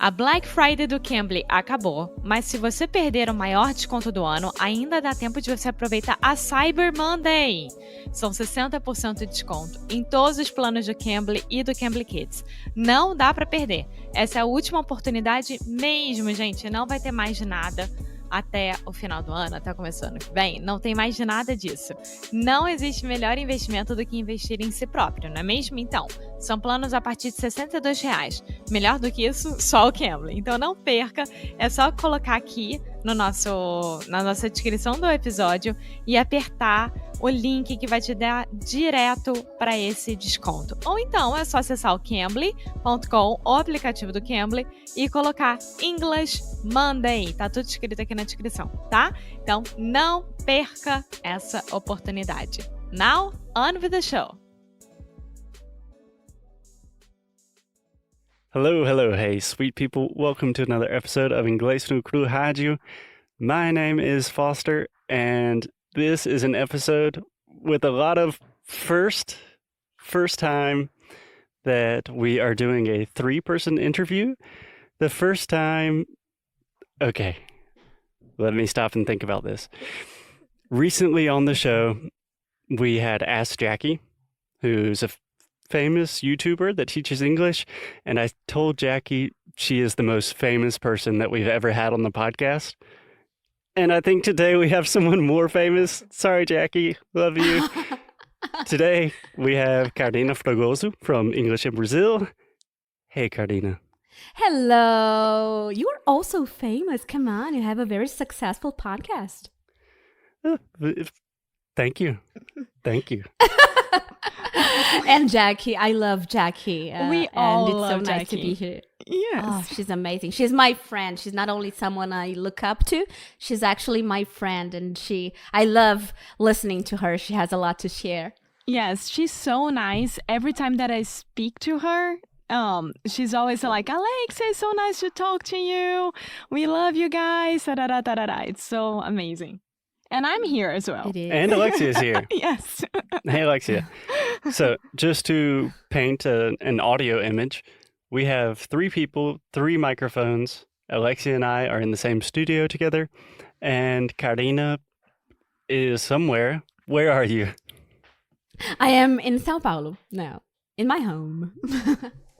A Black Friday do Cambly acabou, mas se você perder o maior desconto do ano, ainda dá tempo de você aproveitar a Cyber Monday. São 60% de desconto em todos os planos do Cambly e do Cambly Kids. Não dá para perder. Essa é a última oportunidade mesmo, gente. Não vai ter mais de nada até o final do ano, até começando que vem. Não tem mais de nada disso. Não existe melhor investimento do que investir em si próprio, não é mesmo? Então, são planos a partir de R$62. Melhor do que isso, só o Cambly. Então não perca, é só colocar aqui na nossa descrição do episódio e apertar o link que vai te dar direto para esse desconto. Ou então é só acessar o cambly.com, o aplicativo do Cambly, e colocar English Monday. Tá tudo escrito aqui na descrição, tá? Então não perca essa oportunidade. Now, on with the show. Hello, hey, sweet people. Welcome to another episode of Inglês no Rádio. My name is Foster, and this is an episode with a lot of first time that we are doing a 3-person interview. The first time... Okay, let me stop and think about this. Recently on the show, we had Ask Jackie, who's a famous YouTuber that teaches English, and I told Jackie she is the most famous person that we've ever had on the podcast. And I think today we have someone more famous. Sorry, Jackie. Love you. Today we have Carina Fragozo from English in Brazil. Hey, Carina. Hello. You are also famous. Come on. You have a very successful podcast. Thank you. Thank you. And Jackie, I love Jackie. We all and it's love so nice Jackie. to be here. Yes. Oh, she's amazing. She's my friend. She's not only someone I look up to, she's actually my friend, and I love listening to her. She has a lot to share. Yes, she's so nice. Every time that I speak to her, she's always like, Alexa, it's so nice to talk to you. We love you guys. Da-da-da-da-da-da. It's so amazing. And I'm here as well. It is. And Alexia is here. Yes. Hey, Alexia. So just to paint an audio image, we have 3 people, 3 microphones. Alexia and I are in the same studio together. And Carina is somewhere. Where are you? I am in São Paulo now, in my home.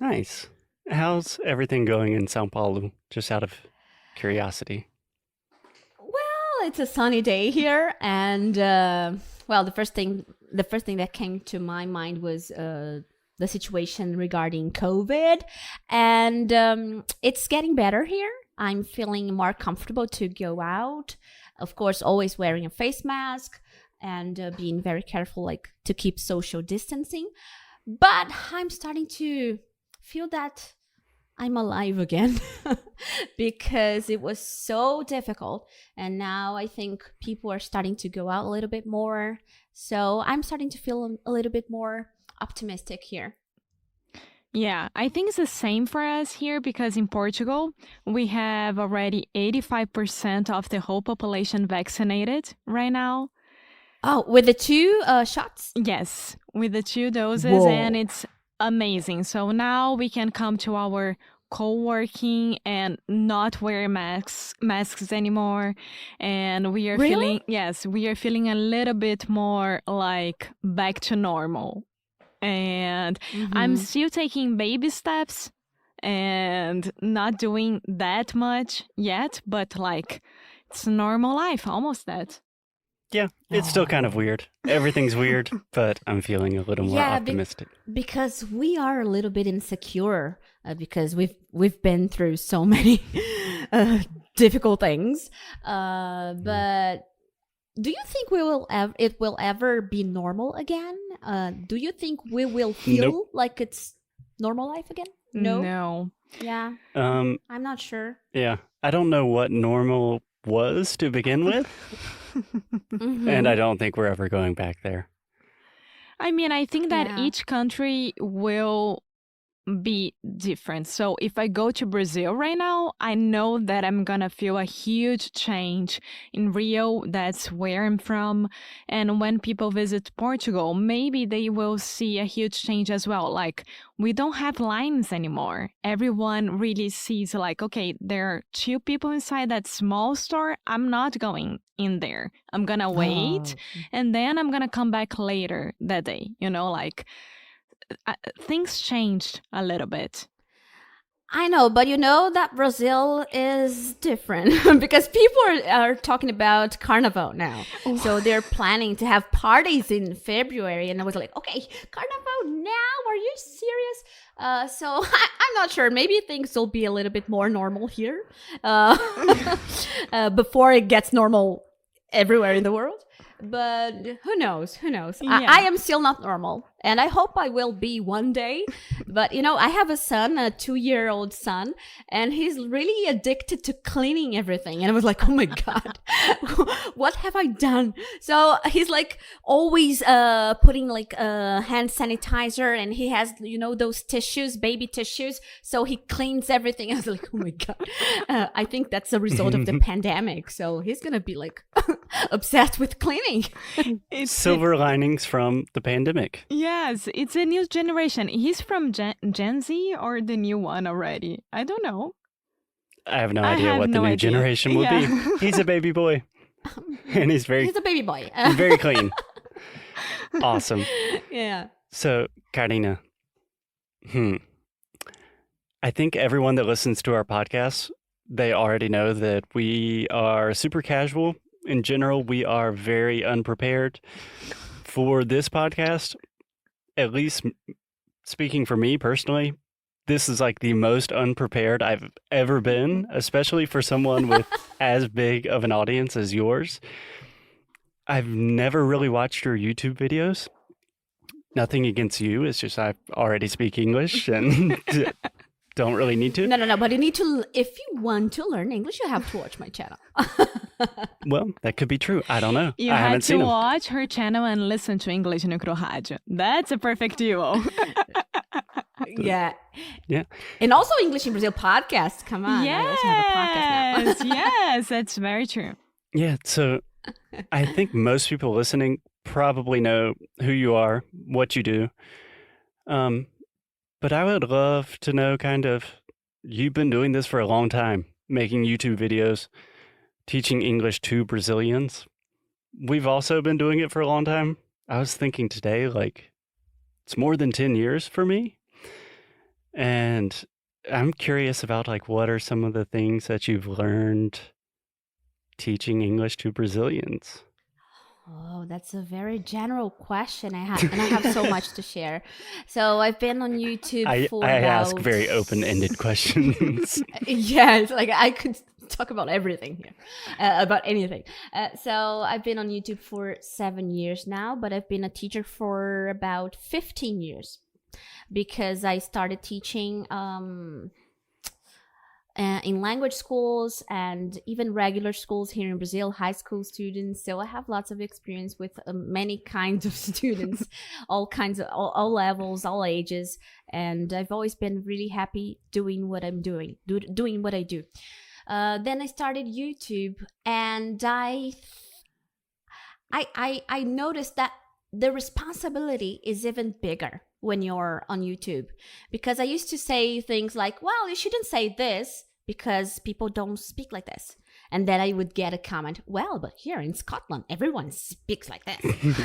Nice. How's everything going in São Paulo? Just out of curiosity. Well, it's a sunny day here, and the first thing that came to my mind was the situation regarding COVID, and it's getting better here. I'm feeling more comfortable to go out. Of course, always wearing a face mask and being very careful, like to keep social distancing. But I'm starting to feel that I'm alive again because it was so difficult. And now I think people are starting to go out a little bit more. So I'm starting to feel a little bit more optimistic here. Yeah, I think it's the same for us here because in Portugal, we have already 85% of the whole population vaccinated right now. Oh, with the 2 shots? Yes, with the 2 doses, Whoa. and it's amazing. So now we can come to our co-working and not wear masks anymore, and we are Really? feeling a little bit more like back to normal. And I'm still taking baby steps and not doing that much yet, but like it's normal life, almost that. Yeah, it's still kind of weird. Everything's weird, but I'm feeling a little more optimistic. Because we are a little bit insecure because we've been through so many difficult things. But do you think it will ever be normal again? Do you think we will feel like it's normal life again? No. Yeah. I'm not sure. Yeah, I don't know what normal was to begin with. And I don't think we're ever going back there. I mean, I think that each country will be different. So if I go to Brazil right now, I know that I'm gonna feel a huge change. In Rio, that's where I'm from. And when people visit Portugal, maybe they will see a huge change as well. Like, we don't have lines anymore. Everyone really sees like, okay, there are 2 people inside that small store. I'm not going in there. I'm gonna wait and then I'm gonna come back later that day. You know, like things changed a little bit. I know, but you know that Brazil is different because people are talking about Carnival now. So they're planning to have parties in February. And I was like, okay, Carnival now? Are you serious? So I'm not sure. Maybe things will be a little bit more normal here before it gets normal everywhere in the world. But who knows? Yeah. I am still not normal. And I hope I will be one day. But, you know, I have a son, a 2-year-old son, and he's really addicted to cleaning everything. And I was like, oh my God, what have I done? So he's like always putting like hand sanitizer, and he has, you know, those tissues, baby tissues. So he cleans everything. I was like, oh my God. I think that's a result of the pandemic. So he's going to be like obsessed with cleaning. It's silver linings from the pandemic. Yes, it's a new generation. He's from Gen Z or the new one already? I don't know. I have no idea what the new generation will be. He's a baby boy. And he's a baby boy. He's very clean. Awesome. Yeah. So, Carina, I think everyone that listens to our podcast, they already know that we are super casual. In general, we are very unprepared. For this podcast, at least speaking for me personally, this is like the most unprepared I've ever been, especially for someone with as big of an audience as yours. I've never really watched your YouTube videos. Nothing against you. It's just I already speak English and don't really need to. No. But you need to, if you want to learn English, you have to watch my channel. Well, that could be true. I don't know. You I had haven't seen to watch her channel and listen to English no Cru Rádio. That's a perfect duo. Yeah. Yeah. And also English in Brazil podcast. Come on. Yes. I also have a podcast now. Yes, that's very true. Yeah. So I think most people listening probably know who you are, what you do. But I would love to know kind of, you've been doing this for a long time, making YouTube videos, teaching English to Brazilians. We've also been doing it for a long time. I was thinking today, like, it's more than 10 years for me. And I'm curious about, like, what are some of the things that you've learned teaching English to Brazilians? Oh, that's a very general question. I have so much to share. So I've been on YouTube I ask very open-ended questions. Yeah, it's like I could talk about everything here, about anything. So I've been on YouTube for 7 years now, but I've been a teacher for about 15 years because I started teaching in language schools and even regular schools here in Brazil, high school students. So I have lots of experience with many kinds of students, all kinds of, all levels, all ages. And I've always been really happy doing what I'm doing, doing what I do. Then I started YouTube, and I noticed that the responsibility is even bigger when you're on YouTube, because I used to say things like, well, you shouldn't say this because people don't speak like this. And then I would get a comment, well, but here in Scotland, everyone speaks like this.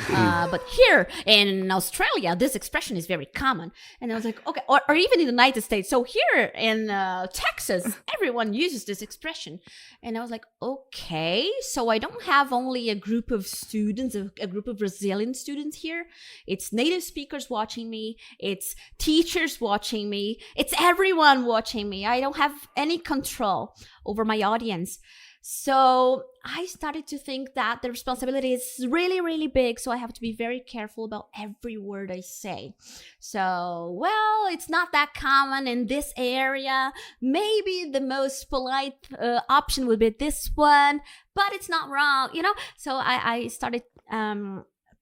But here in Australia, this expression is very common. And I was like, okay, or even in the United States. So here in Texas, everyone uses this expression. And I was like, okay, so I don't have only a group of students, a group of Brazilian students here. It's native speakers watching me. It's teachers watching me. It's everyone watching me. I don't have any control over my audience. So I started to think that the responsibility is really, really big. So I have to be very careful about every word I say. So, well, it's not that common in this area. Maybe the most polite option would be this one, but it's not wrong, you know? So I started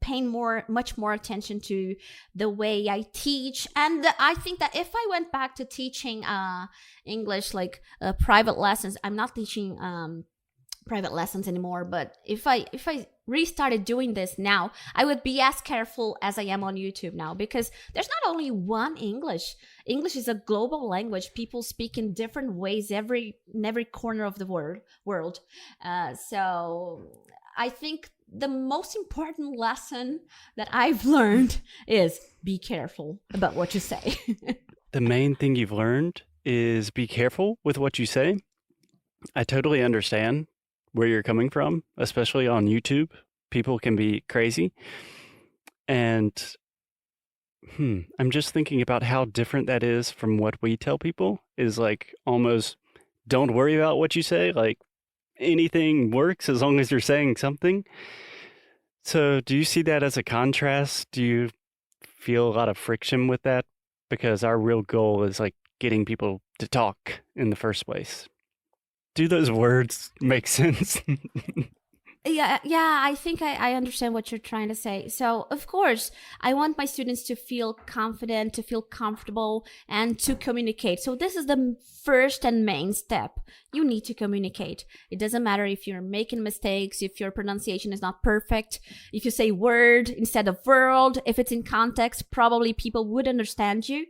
paying much more attention to the way I teach. And I think that if I went back to teaching English, like private lessons, I'm not teaching private lessons anymore, but if I restarted doing this now, I would be as careful as I am on YouTube now, because there's not only one English. English is a global language. People speak in different ways in every corner of the world. So I think the most important lesson that I've learned is be careful about what you say. The main thing you've learned is be careful with what you say. I totally understand where you're coming from, especially on YouTube. People can be crazy. And I'm just thinking about how different that is from what we tell people, is like almost don't worry about what you say. Like anything works as long as you're saying something. So do you see that as a contrast? Do you feel a lot of friction with that? Because our real goal is like getting people to talk in the first place. Do those words make sense? Yeah, I think I understand what you're trying to say. So, of course, I want my students to feel confident, to feel comfortable, and to communicate. So this is the first and main step. You need to communicate. It doesn't matter if you're making mistakes, if your pronunciation is not perfect, if you say word instead of world, if it's in context, probably people would understand you.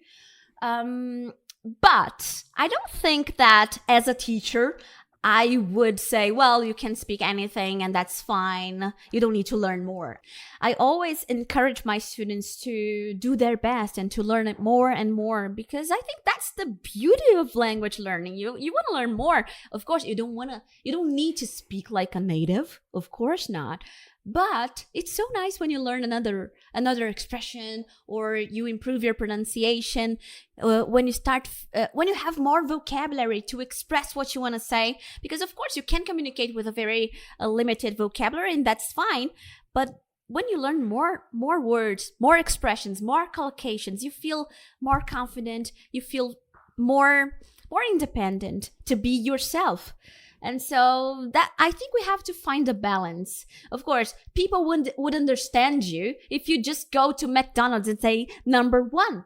But I don't think that as a teacher, I would say, well, you can speak anything and that's fine. You don't need to learn more. I always encourage my students to do their best and to learn it more and more, because I think that's the beauty of language learning. You want to learn more. Of course, you don't need to speak like a native. Of course not. But it's so nice when you learn another expression, or you improve your pronunciation, when you have more vocabulary to express what you want to say. Because of course you can communicate with a very limited vocabulary, and that's fine. But when you learn more words, more expressions, more collocations, you feel more confident. You feel more independent to be yourself. And so that I think we have to find a balance. Of course, people would understand you if you just go to McDonald's and say number 1.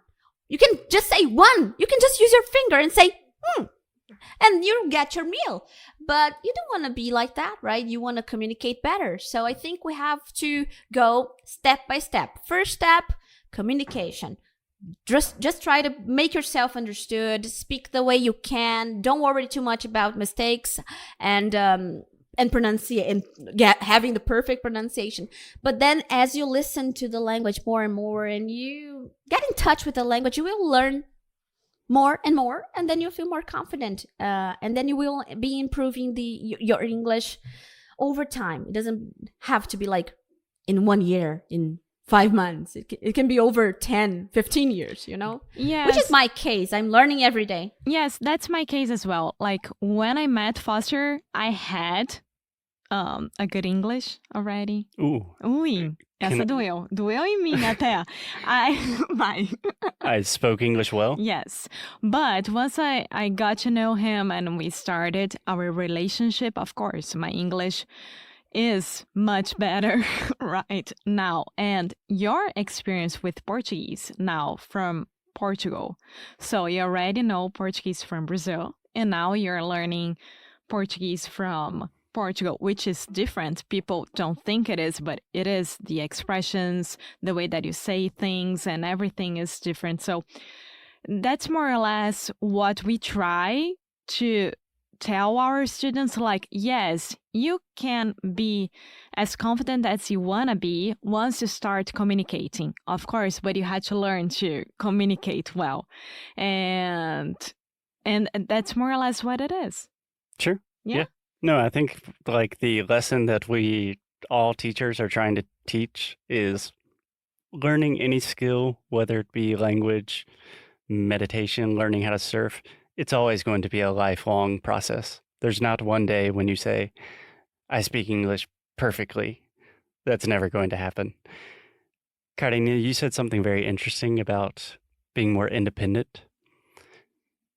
You can just say 1. You can just use your finger and say, and you get your meal. But you don't want to be like that, right? You want to communicate better. So I think we have to go step by step. First step, communication. Just try to make yourself understood. Speak the way you can. Don't worry too much about mistakes and pronunciate and having the perfect pronunciation. But then, as you listen to the language more and more, and you get in touch with the language, you will learn more and more, and then you'll feel more confident. And then you will be improving your English over time. It doesn't have to be like in 1 year, in 5 months. It can be over 10, 15 years, you know? Yes. Which is my case. I'm learning every day. Yes, that's my case as well. Like when I met Foster, I had a good English already. Ui, essa doeu. Doeu em mim até. I spoke English well? Yes. But once I got to know him and we started our relationship, of course, my English is much better right now. And your experience with Portuguese now from Portugal. So you already know Portuguese from Brazil, and now you're learning Portuguese from Portugal, which is different. People don't think it is, but it is. The expressions, the way that you say things, and everything is different. So that's more or less what we try to tell our students, like, yes, you can be as confident as you want to be once you start communicating, of course, but you had to learn to communicate well. And that's more or less what it is. Sure. Yeah. No, I think like the lesson that we all teachers are trying to teach is learning any skill, whether it be language, meditation, learning how to surf. It's always going to be a lifelong process. There's not one day when you say, I speak English perfectly. That's never going to happen. Carina, you said something very interesting about being more independent.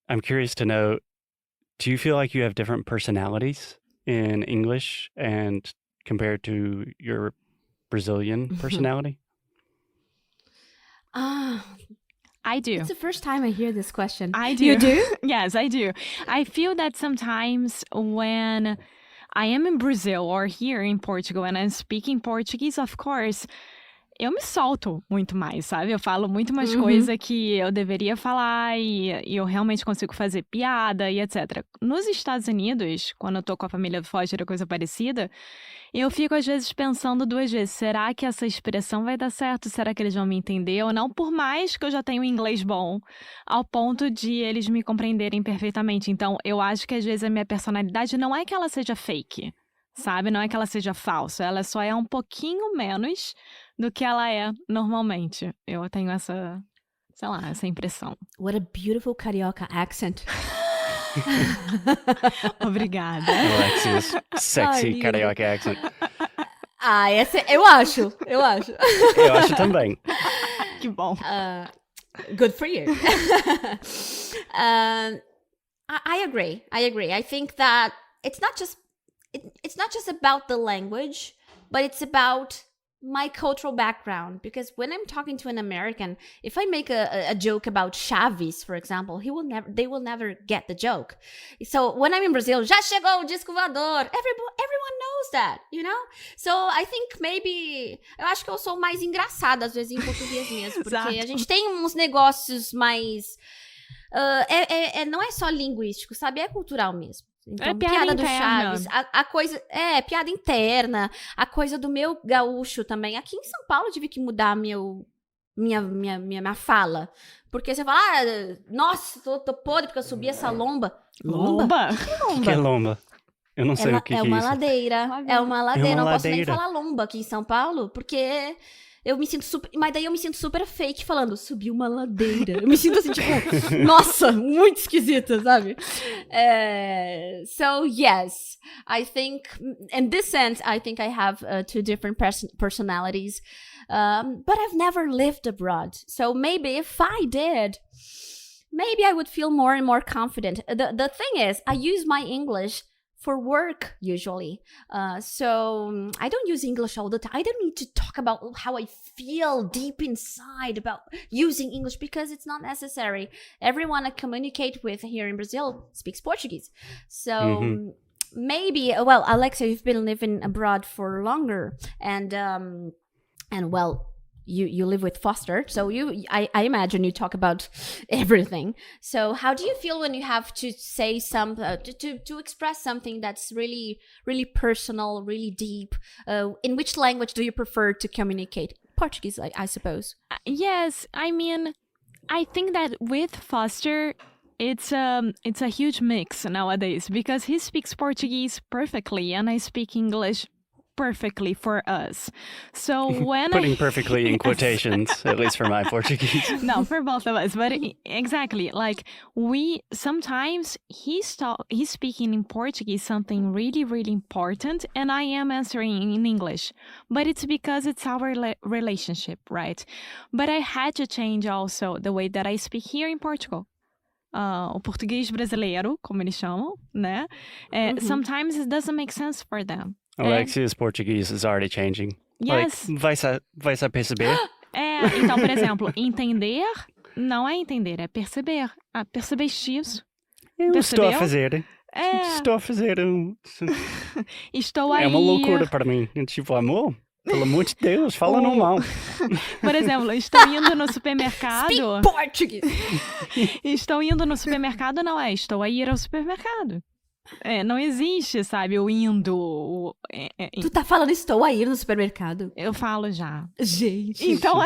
I'm curious to know, do you feel like you have different personalities in English and compared to your Brazilian personality? I do. It's the first time I hear this question. I do. You do? Yes, I do. I feel that sometimes when I am in Brazil or here in Portugal and I'm speaking Portuguese, of course, eu me solto muito mais, sabe? Eu falo muito mais coisa que eu deveria falar e eu realmente consigo fazer piada e etc. Nos Estados Unidos, quando eu tô com a família do Foster ou coisa parecida, eu fico às vezes pensando 2 vezes, será que essa expressão vai dar certo? Será que eles vão me entender ou não? Por mais que eu já tenha um inglês bom, ao ponto de eles me compreenderem perfeitamente. Então, eu acho que às vezes a minha personalidade não é que ela seja fake, sabe? Não é que ela seja falsa, ela só é um pouquinho menos do que ela é normalmente. Eu tenho essa, sei lá, essa impressão. What a beautiful carioca accent. Obrigada. Alexia's sexy carioca accent. Essa eu acho. Eu acho também. Que bom. Good for you. I agree. I think that it's not just about the language, but it's about my cultural background. Because when I'm talking to an American, if I make a joke about Chaves, for example, they will never get the joke. So when I'm in Brazil, já chegou o disco voador. Everyone knows that, you know? So I think maybe, eu acho que eu sou mais engraçada às vezes em português mesmo, porque a gente tem uns negócios mais não é só linguístico, sabe? É cultural mesmo. Então, piada do Chaves, a coisa... piada interna, a coisa do meu gaúcho também. Aqui em São Paulo eu tive que mudar minha fala. Porque você fala, nossa, tô podre porque eu subi essa lomba. Lomba? O que é lomba? Eu não sei o que é isso. É uma ladeira. Não posso nem falar lomba aqui em São Paulo, porque... Eu me sinto super... Mas daí eu me sinto super fake falando, subi uma ladeira. Eu me sinto assim, tipo, nossa, muito esquisita, sabe? So, yes. I think, in this sense, I think I have 2 different personalities. But I've never lived abroad. So maybe if I did, maybe I would feel more and more confident. The thing is, I use my English for work usually. So I don't use English all the time. I don't need to talk about how I feel deep inside about using English because it's not necessary. Everyone I communicate with here in Brazil speaks Portuguese. So maybe, well, Alexia, you've been living abroad for longer and well, you live with Foster, so I imagine you talk about everything. So how do you feel when you have to say some to express something that's really, really personal, really deep? In which language do you prefer to communicate? Portuguese, I suppose. Yes, I mean, I think that with Foster, it's a huge mix nowadays because he speaks Portuguese perfectly and I speak English perfectly for us. So when putting perfectly in quotations, at least for my Portuguese. No, for both of us, but exactly, like sometimes he's speaking in Portuguese something really, really important, and I am answering in English, but it's because it's our relationship, right? But I had to change also the way that I speak here in Portugal. O português brasileiro, como eles chamam, né? Sometimes it doesn't make sense for them. Alexia's Portuguese is already changing. Yes. Like, vai se perceber? Então, por exemplo, entender não é entender, é perceber. Percebeste isso? Eu estou a fazer. Estou a fazer. Estou aí. É uma loucura para mim. Tipo, amor, pelo amor de Deus, fala normal. Por exemplo, estou indo no supermercado. Speak Portuguese! Estou indo no supermercado, não é? Estou a ir ao supermercado. Não existe, sabe, o indo. Tu tá falando estou a ir no supermercado? Eu falo já. Gente. Então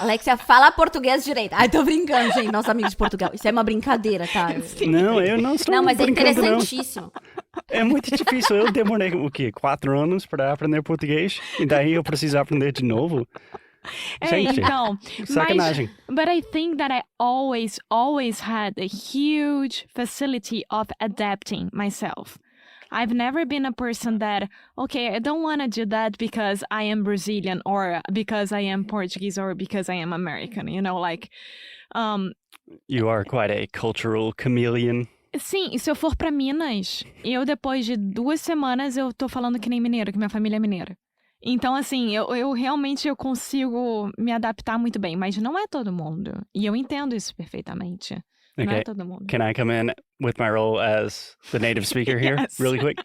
Alexia, fala português direito. Ai, tô brincando, gente, nossos amigos de Portugal. Isso é uma brincadeira, tá? Sim. Não, eu não estou Não, mas é brincando, interessantíssimo. Não. É muito difícil. Eu demorei, 4 anos para aprender português. E daí eu preciso aprender de novo. Gente, então, sacanagem. But I think that I always had a huge facility of adapting myself. I've never been a person that, okay, I don't want to do that because I am Brazilian or because I am Portuguese or because I am American, you know, like... You are quite a cultural chameleon. Sim, e se eu for pra Minas, depois de 2 semanas eu tô falando que nem mineiro, que minha família é mineira. Então, assim, eu realmente eu consigo me adaptar muito bem, mas não é todo mundo. E eu entendo isso perfeitamente. Não é Okay. todo mundo. Can I come in with my role as the native speaker here Yes. really quick?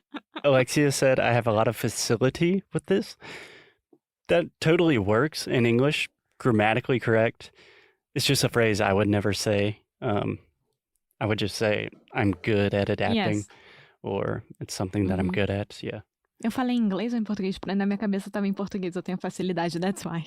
Alexia said I have a lot of facility with this. That totally works in English, grammatically correct. It's just a phrase I would never say. I would just say I'm good at adapting, Yes. or it's something that I'm good at. Yeah. Eu falei em inglês ou em português? Porque na minha cabeça estava em português, eu tenho facilidade, that's why.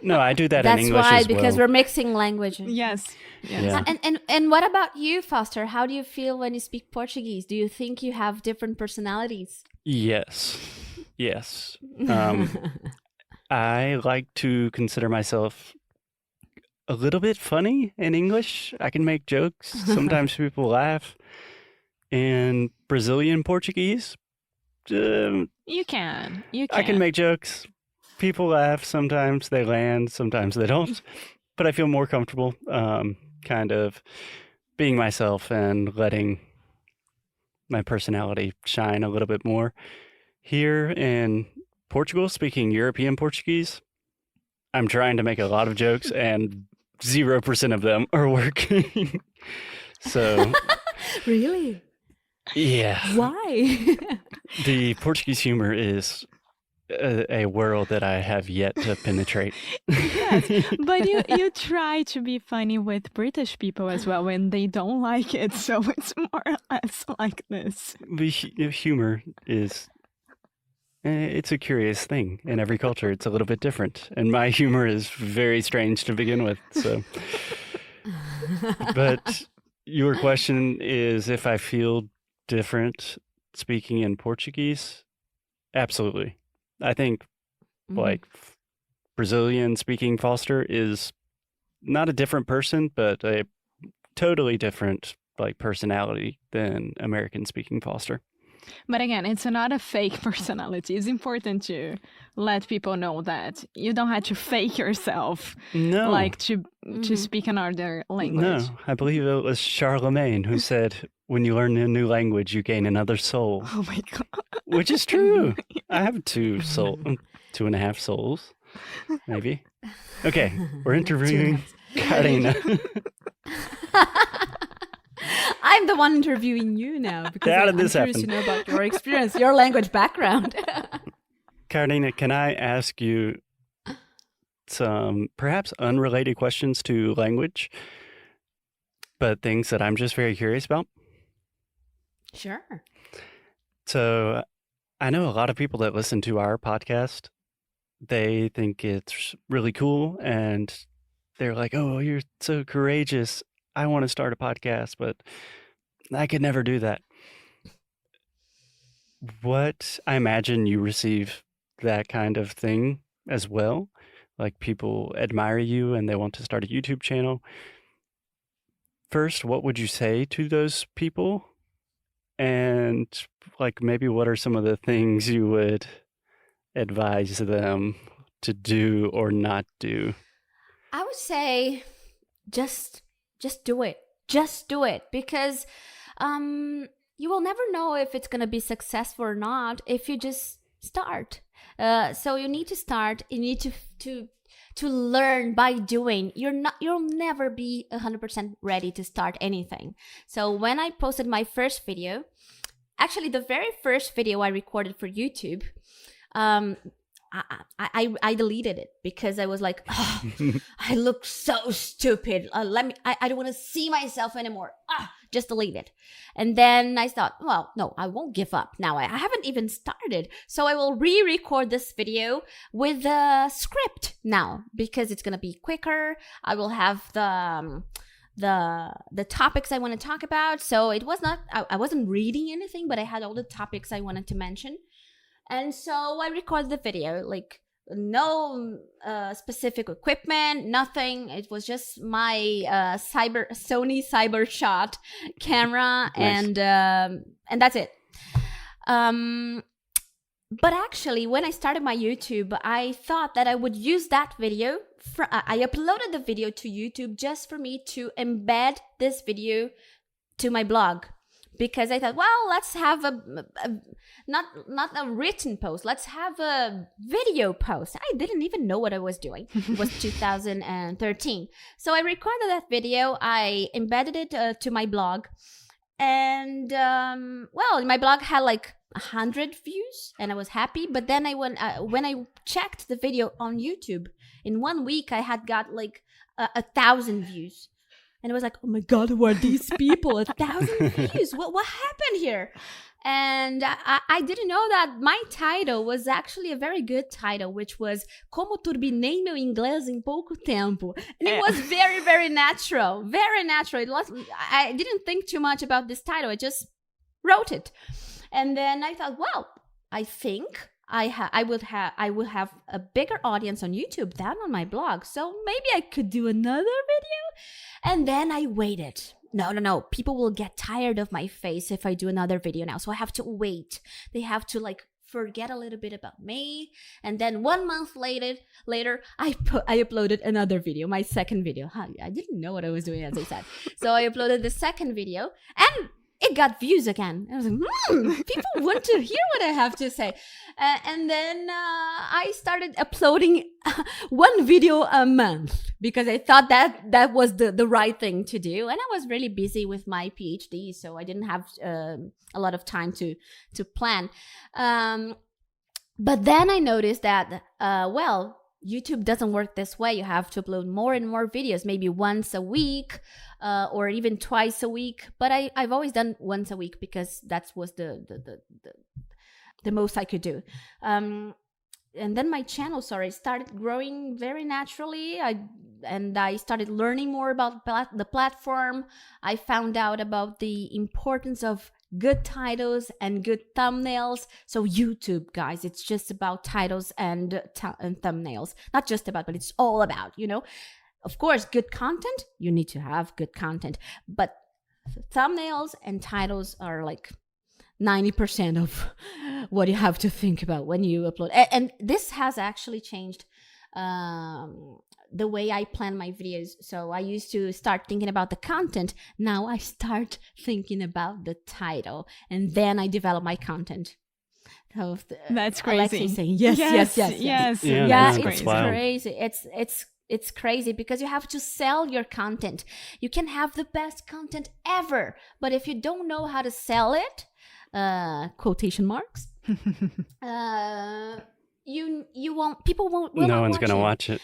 No, I do that in That's English why, as because well. we're mixing languages. Yes. Yeah. And what about you, Foster? How do you feel when you speak Portuguese? Do you think you have different personalities? Yes. I like to consider myself a little bit funny in English. I can make jokes. Sometimes people laugh. In Brazilian Portuguese, You can. I can make jokes. People laugh. Sometimes they land. Sometimes they don't. But I feel more comfortable kind of being myself and letting my personality shine a little bit more. Here in Portugal, speaking European Portuguese, I'm trying to make a lot of jokes and 0% of them are working. So, Really? yeah. Why? The Portuguese humor is a world that I have yet to penetrate. Yes, but you try to be funny with British people as well when they don't like it, so it's more or less like this. The humor is, it's a curious thing. In every culture, it's a little bit different. And my humor is very strange to begin with. So, but your question is if I feel different speaking in Portuguese? Absolutely. I think like Brazilian speaking Foster is not a different person, but a totally different like personality than American speaking Foster. But again, it's not a fake personality. It's important to let people know that you don't have to fake yourself, No. like to speak another language. No, I believe it was Charlemagne who said, when you learn a new language, you gain another soul, Oh my god. which is true. I have 2.5 souls, maybe. Okay, we're interviewing Carina. I'm the one interviewing you now because How did I'm this curious happen? to know about your experience, your language background. Carina, can I ask you some perhaps unrelated questions to language, but things that I'm just very curious about? Sure. So I know a lot of people that listen to our podcast, they think it's really cool and they're like, oh, you're so courageous. I want to start a podcast, but I could never do that. What I imagine you receive that kind of thing as well. Like people admire you and they want to start a YouTube channel. First, what would you say to those people? And like maybe what are some of the things you would advise them to do or not do? I would say just do it. Just do it because you will never know if it's going to be successful or not if you just start. So you need to start. You need to learn by doing. You'll never be 100% ready to start anything. So when I posted my first video, actually the very first video I recorded for YouTube, I deleted it because I was like, oh, I look so stupid. I don't want to see myself anymore. Just delete it. And then I thought, well, no, I won't give up. Now I haven't even started. So I will re-record this video with the script now because it's going to be quicker. I will have the topics I want to talk about. So it was not, I wasn't reading anything, but I had all the topics I wanted to mention. And so I recorded the video, like no specific equipment, nothing. It was just my Sony CyberShot camera, Nice. and that's it. But actually, when I started my YouTube, I thought that I would use that video. I uploaded the video to YouTube just for me to embed this video to my blog. because I thought, well, let's have not a written post. Let's have a video post. I didn't even know what I was doing. It was 2013. So I recorded that video. I embedded it to my blog. And, my blog had like 100 views and I was happy. But then when I checked the video on YouTube, in 1 week, I had got like 1,000 views. And it was like, oh my God, who are these people? 1,000 views. What happened here? And I didn't know that my title was actually a very good title, which was Como Turbinei Meu Inglês em Pouco Tempo. And it was very, very natural. Very natural. I didn't think too much about this title. I just wrote it. And then I thought, well, I think I will have a bigger audience on YouTube than on my blog. So maybe I could do another video. And then I waited. No. People will get tired of my face if I do another video now. So I have to wait. They have to like forget a little bit about me. And then 1 month later, I uploaded another video, my second video. I didn't know what I was doing, as I said. So I uploaded the second video and it got views again. I was like, people want to hear what I have to say. And then I started uploading one video a month because I thought that was the right thing to do. And I was really busy with my PhD, so I didn't have a lot of time to plan. But then I noticed that, YouTube doesn't work this way. You have to upload more and more videos, maybe once a week or even twice a week. But I've always done once a week because that was the most I could do. And then my channel, started growing very naturally. I started learning more about the platform. I found out about the importance of good titles and good thumbnails. So YouTube, guys, it's just about titles and thumbnails. Not just about, but it's all about, Of course, good content, you need to have good content. But thumbnails and titles are like 90% of what you have to think about when you upload. And this has actually changed the way I plan my videos. So I used to start thinking about the content. Now I start thinking about the title, and then I develop my content. So that's crazy. Alexis saying yes. Yeah, it's crazy. It's crazy because you have to sell your content. You can have the best content ever, but if you don't know how to sell it, quotation marks, people won't no one's gonna watch it.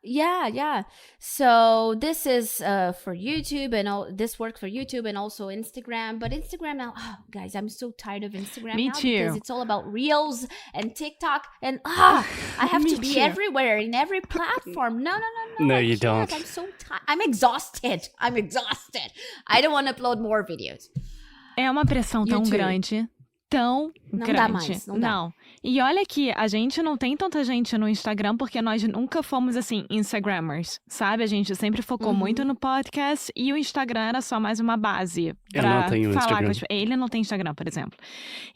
Yeah. So this is for YouTube, and this works for YouTube and also Instagram. But Instagram now, guys, I'm so tired of Instagram. Me now too. Because it's all about Reels and TikTok, and I have to be everywhere in every platform. No. No, you don't. I'm so tired. I'm exhausted. I don't want to upload more videos. É uma pressão tão grande. Não dá mais, não dá. E olha que a gente não tem tanta gente no Instagram porque nós nunca fomos, assim, Instagrammers, sabe? A gente sempre focou muito no podcast e o Instagram era só mais uma base pra falar com as pessoas. Ele não tem Instagram, por exemplo.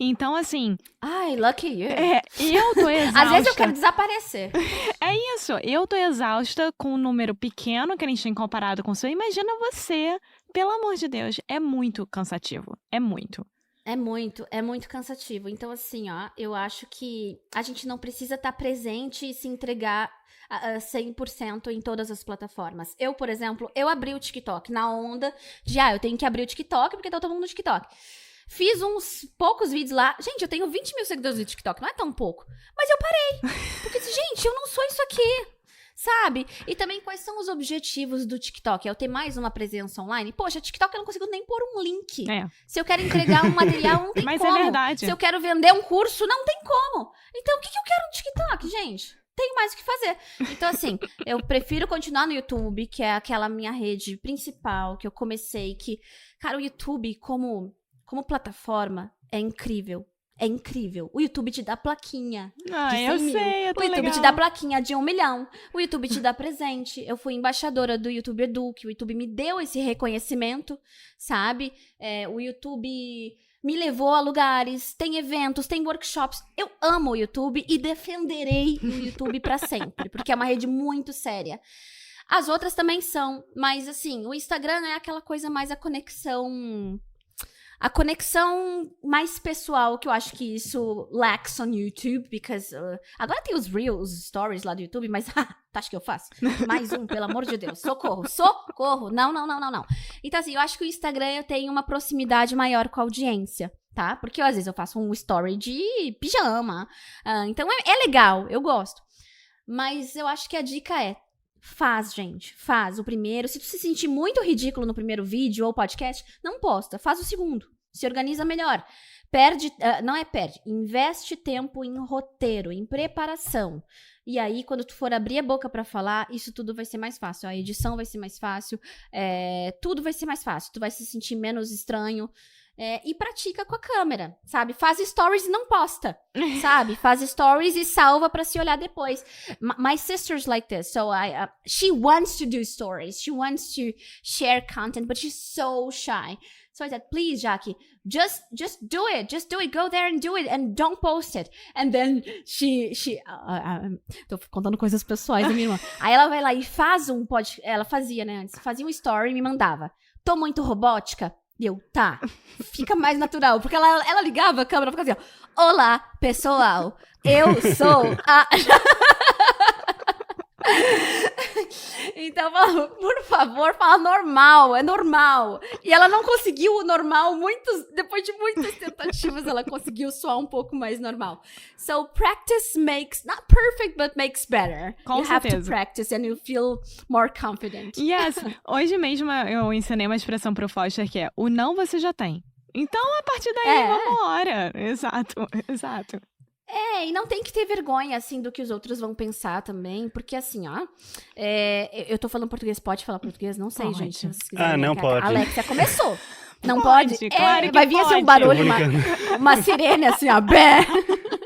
Então, assim... Ai, lucky you. Eu tô exausta. Às vezes eu quero desaparecer. É isso. Eu tô exausta com um número pequeno que a gente tem comparado com o seu. Imagina você. Pelo amor de Deus, é muito cansativo. É muito. É muito cansativo. Então, assim, eu acho que a gente não precisa estar presente e se entregar 100% em todas as plataformas. Eu, por exemplo, abri o TikTok na onda de, eu tenho que abrir o TikTok porque tá todo mundo no TikTok. Fiz uns poucos vídeos lá. Gente, eu tenho 20 mil seguidores no TikTok, não é tão pouco. Mas eu parei. Porque, gente, eu não sou isso aqui. Sabe? E também quais são os objetivos do TikTok? É eu ter mais uma presença online? Poxa, TikTok eu não consigo nem pôr um link. Se eu quero entregar um material, não tem Mas como. É verdade. Se eu quero vender um curso, não tem como. Então, o que eu quero no TikTok, gente? Tenho mais o que fazer. Então, assim, eu prefiro continuar no YouTube, que é aquela minha rede principal que eu comecei, que, cara, o YouTube como plataforma é incrível. É incrível. O YouTube te dá plaquinha de 100 mil. O YouTube te dá plaquinha de 1 milhão. O YouTube te dá presente. Eu fui embaixadora do YouTube Edu, que o YouTube me deu esse reconhecimento, sabe? O YouTube me levou a lugares, tem eventos, tem workshops. Eu amo o YouTube e defenderei o YouTube pra sempre, porque é uma rede muito séria. As outras também são, mas assim, o Instagram é aquela coisa mais a conexão... a conexão mais pessoal, que eu acho que isso lacks on YouTube, because agora tem os Reels, os Stories lá do YouTube, mas tu acha que eu faço? Mais um, pelo amor de Deus, socorro, não. Então assim, eu acho que o Instagram eu tenho uma proximidade maior com a audiência, tá? Porque às vezes eu faço um story de pijama, então é legal, eu gosto. Mas eu acho que a dica é, faz, gente, faz o primeiro. Se tu se sentir muito ridículo no primeiro vídeo ou podcast, não posta, faz o segundo. Se organiza melhor. Investe tempo em roteiro, em preparação. E aí, quando tu for abrir a boca pra falar, isso tudo vai ser mais fácil. A edição vai ser mais fácil, tudo vai ser mais fácil. Tu vai se sentir menos estranho. E pratica com a câmera, sabe? Faz stories e não posta, sabe? Faz stories e salva pra se olhar depois. My sister's like this, so she wants to do stories, she wants to share content, but she's so shy. So I said, please, Jackie, just do it, go there and do it, and don't post it. And then tô contando coisas pessoais da minha irmã. Aí ela vai lá e faz ela fazia, né, antes, fazia um story e me mandava. Tô muito robótica? E eu, tá, fica mais natural. Porque ela ligava a câmera e ficava assim, ó, olá, pessoal, eu sou a... Então, por favor, fala normal, é normal. E ela não conseguiu o normal, depois de muitas tentativas, ela conseguiu soar um pouco mais normal. So, practice makes, not perfect, but makes better. Com you certeza. have to practice and you feel more confident. Yes, hoje mesmo eu ensinei uma expressão pro Foster que é, o não você já tem. Então, a partir daí, vambora. Exato. E não tem que ter vergonha, assim, do que os outros vão pensar também, porque, assim, eu tô falando português, pode falar português? Não sei, Pode. gente. Se vocês quiserem, não né? pode. A Alexia começou. Não pode? Claro que vai vir assim um barulho, uma sirene, assim, ó, bé.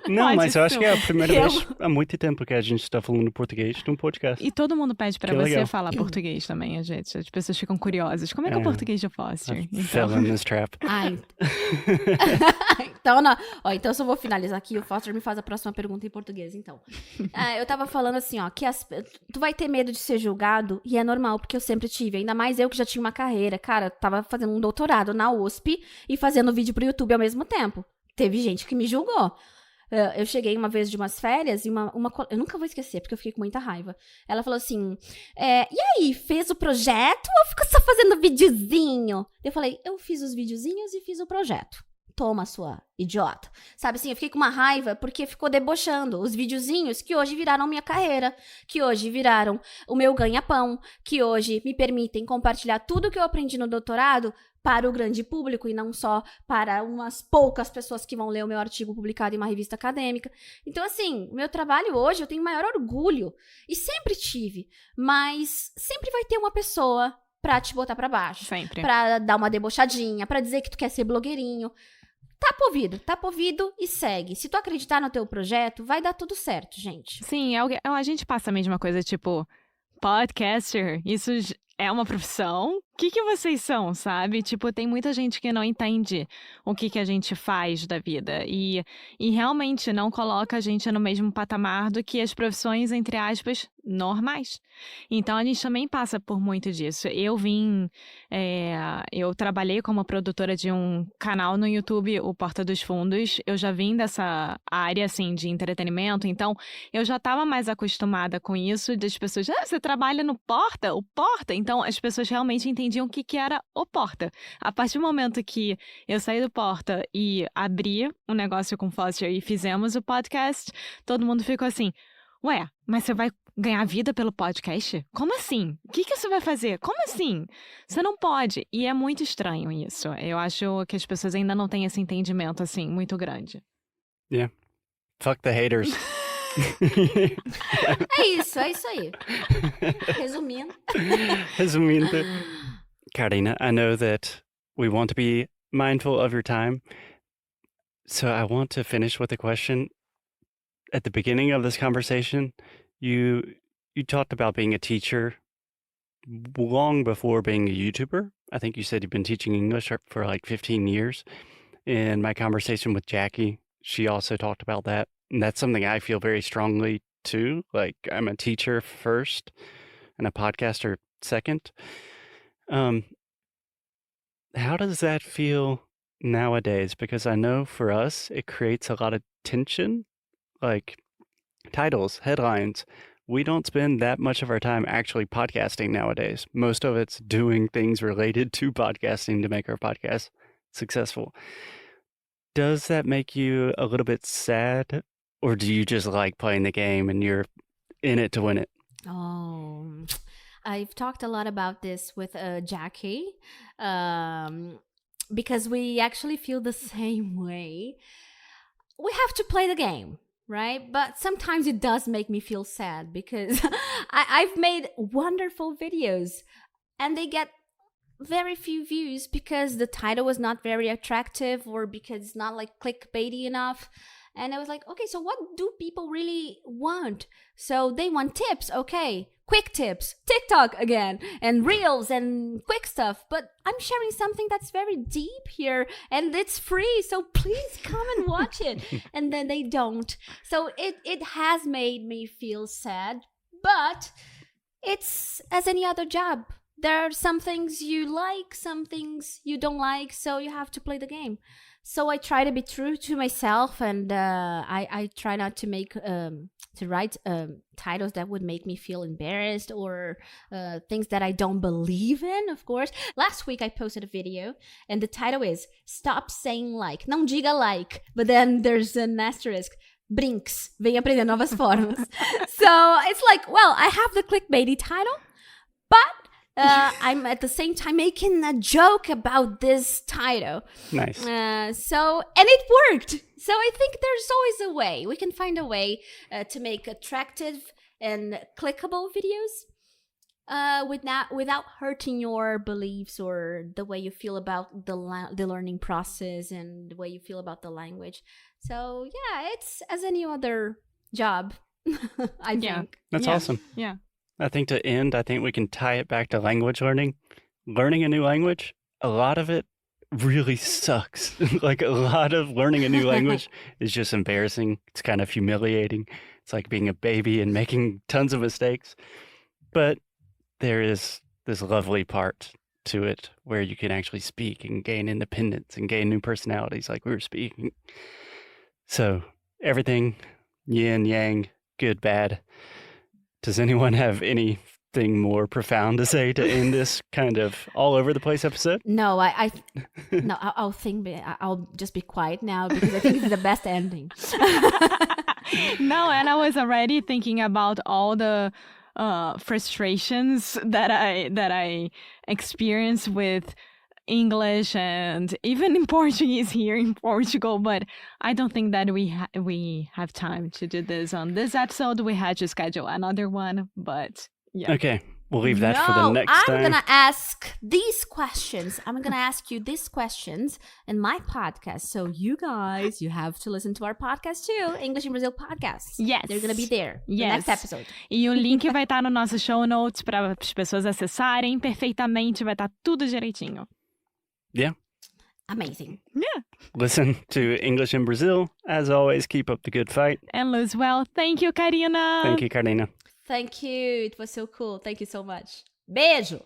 Não, Pode mas eu acho ser. que é a primeira vez há muito tempo que a gente está falando português num podcast. E todo mundo pede pra Que você legal. falar português também, gente. As pessoas ficam curiosas. Como é que é o português de Foster? Fell in this trap. Então eu só vou finalizar aqui. O Foster me faz a próxima pergunta em português, então. Eu tava falando assim, ó, que tu vai ter medo de ser julgado, e é normal, porque eu sempre tive. Ainda mais eu que já tinha uma carreira. Cara, tava fazendo um doutorado na USP e fazendo vídeo pro YouTube ao mesmo tempo. Teve gente que me julgou. Eu cheguei uma vez de umas férias e eu nunca vou esquecer, porque eu fiquei com muita raiva. Ela falou assim, e aí, fez o projeto ou ficou só fazendo videozinho? Eu falei, eu fiz os videozinhos e fiz o projeto. Toma, sua idiota. Sabe assim, eu fiquei com uma raiva porque ficou debochando os videozinhos que hoje viraram minha carreira, que hoje viraram o meu ganha-pão, que hoje me permitem compartilhar tudo que eu aprendi no doutorado para o grande público e não só para umas poucas pessoas que vão ler o meu artigo publicado em uma revista acadêmica. Então, assim, o meu trabalho hoje eu tenho maior orgulho e sempre tive, mas sempre vai ter uma pessoa pra te botar pra baixo, Sempre. pra dar uma debochadinha, pra dizer que tu quer ser blogueirinho. Tapa ouvido e segue. Se tu acreditar no teu projeto, vai dar tudo certo, gente. Sim, a gente passa a mesma coisa, tipo, podcaster, isso é uma profissão? O que vocês são, sabe? Tipo, tem muita gente que não entende o que a gente faz da vida e realmente não coloca a gente no mesmo patamar do que as profissões, entre aspas, normais. Então, a gente também passa por muito disso. Eu trabalhei como produtora de um canal no YouTube, o Porta dos Fundos. Eu já vim dessa área, assim, de entretenimento, então eu já estava mais acostumada com isso, das pessoas, você trabalha no Porta? O Porta? Então, as pessoas realmente entendiam o que era o Porta. A partir do momento que eu saí do Porta e abri um negócio com o Foster e fizemos o podcast, todo mundo ficou assim, ué, mas você vai ganhar vida pelo podcast? Como assim? O que você vai fazer? Como assim? Você não pode. E é muito estranho isso. Eu acho que as pessoas ainda não têm esse entendimento, assim, muito grande. Yeah. Fuck the haters. É isso aí. Resumindo, Carina, I know that we want to be mindful of your time. So I want to finish with a question. At the beginning of this conversation, you talked about being a teacher long before being a YouTuber. I think you said you've been teaching English for like 15 years. In my conversation with Jackie, she also talked about that. And that's something I feel very strongly too. Like, I'm a teacher first and a podcaster second. How does that feel nowadays? Because I know for us, it creates a lot of tension, like titles, headlines. We don't spend that much of our time actually podcasting nowadays. Most of it's doing things related to podcasting to make our podcast successful. Does that make you a little bit sad, or do you just like playing the game and you're in it to win it? Oh, I've talked a lot about this with Jackie, because we actually feel the same way. We have to play the game, right? But sometimes it does make me feel sad because I've made wonderful videos and they get very few views because the title was not very attractive or because it's not like clickbaity enough. And I was like, okay, so what do people really want? So they want tips, okay, quick tips, TikTok again, and reels and quick stuff. But I'm sharing something that's very deep here and it's free. So please come and watch it. And then they don't. So it has made me feel sad, but it's as any other job. There are some things you like, some things you don't like. So you have to play the game. So I try to be true to myself, and I try not to make to write titles that would make me feel embarrassed or things that I don't believe in, of course. Last week I posted a video, and the title is "Stop Saying Like." Não diga like, but then there's an asterisk. Brinks. Vem aprender novas formas. So it's like, well, I have the clickbaity title, but I'm at the same time making a joke about this title. Nice. And it worked. So I think there's always a way. We can find a way to make attractive and clickable videos without hurting your beliefs or the way you feel about the learning process and the way you feel about the language. So yeah, it's as any other job, I think. That's awesome. Yeah. I think we can tie it back to language learning. Learning a new language, a lot of it really sucks. Like a lot of learning a new language is just embarrassing. It's kind of humiliating. It's like being a baby and making tons of mistakes. But there is this lovely part to it where you can actually speak and gain independence and gain new personalities like we were speaking. So everything, yin, yang, good, bad. Does anyone have anything more profound to say to end this kind of all over the place episode? No, I'll just be quiet now because I think it's the best ending. No, and I was already thinking about all the frustrations that I experience with English and even in Portuguese here in Portugal, but I don't think that we have time to do this on this episode. We had to schedule another one, but yeah. Okay, we'll leave that for the next time. I'm gonna ask these questions. I'm gonna ask you these questions in my podcast. So you guys, you have to listen to our podcast too, English in Brazil podcast. Yes. They're gonna be there. Yes. The next episode. E o link vai estar no nosso show notes para as pessoas acessarem perfeitamente, vai estar tudo direitinho. Yeah. Amazing. Yeah. Listen to English in Brazil. As always, keep up the good fight. And lose well. Thank you, Carina. Thank you, Carina. Thank you. It was so cool. Thank you so much. Beijo.